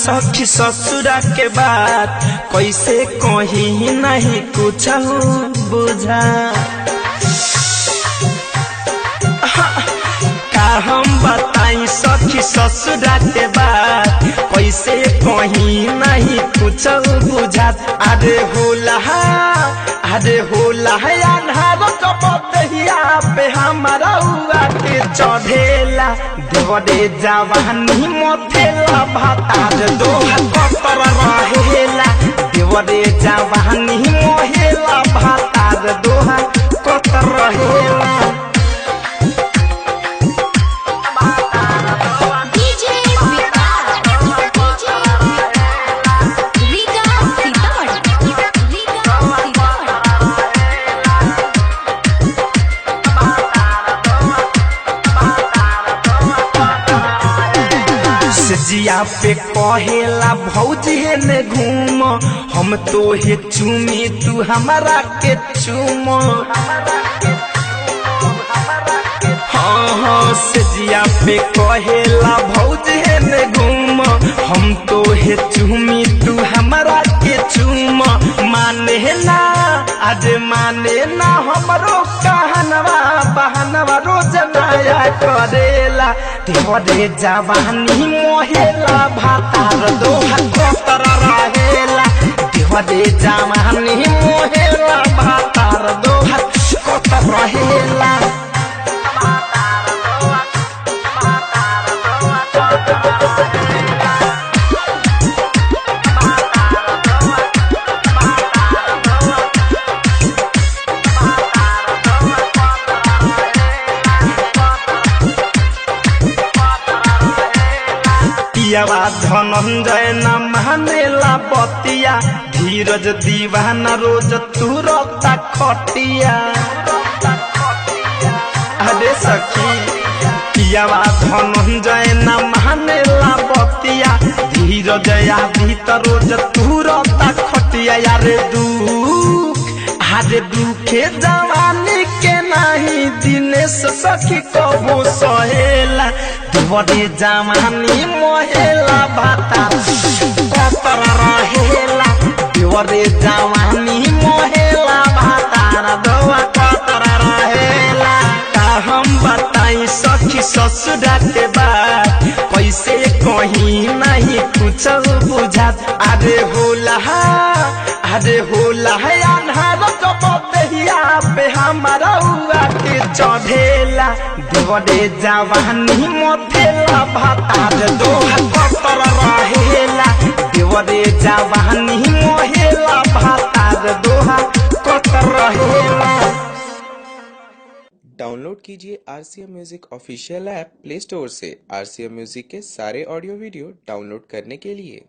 सखी ससुरा के बात, कैसे कहीं नहीं कुछ बुझा। का हम बताई सखी ससुरा के बात, कैसे कहीं नहीं कुछ बुझा। अरे होला अन्हार कपतिया पे हमारा हुआ के चढ़ेला, देवरे जवानी मोथेला भातार दोहा कतर रहेला। देवरे जवानी मोहेला भातार दोहा कतर रहेला। जिया पे कहेला भौजी ने घूम, हम तो हे चूमी तू हमारा के चूम। हाँ से जिया पे कहेला भौजी ने घूम, हम तो हे चूमी तू हमारा के चूम। माने ना आज माने ना हमरो कहनवा, बहनवा रोज नया करेला। देवरे जवानी मोहेला भातार दोहा कतर रहेला। देवरे जवानी मोहेला भातार दोहा कतर रहेला। धनंजय न मानेला बतिया, धीरज दीवाना रोज तुरता खटिया। अरे सखी पियावा धनंजय न मानेला बतिया, धीरज आदि त रोज तुरता खटिया। अरे दुखे जवानी के नहीं दिनेश सखी कबो सहेला। देवरे जवानी मोहेला भातार कतर रहेला। देवरे जवानी मोहेला भातार दोहा कतर रहेला। का हम बताई सखी ससुरा के बात, कैसे कहीं नहीं कुछ बुझात। अरे होला अन्हार कपतिया पे हमारा हुआ के चढ़ेला। देवरे जवानी मोथेला भातार दोहा कतर रहेला। देवरे जवानी मोहेला भातार दोहा कतर रहेला। डाउनलोड कीजिए RCM music official app play store से। RCM म्यूजिक के सारे ऑडियो वीडियो डाउनलोड करने के लिए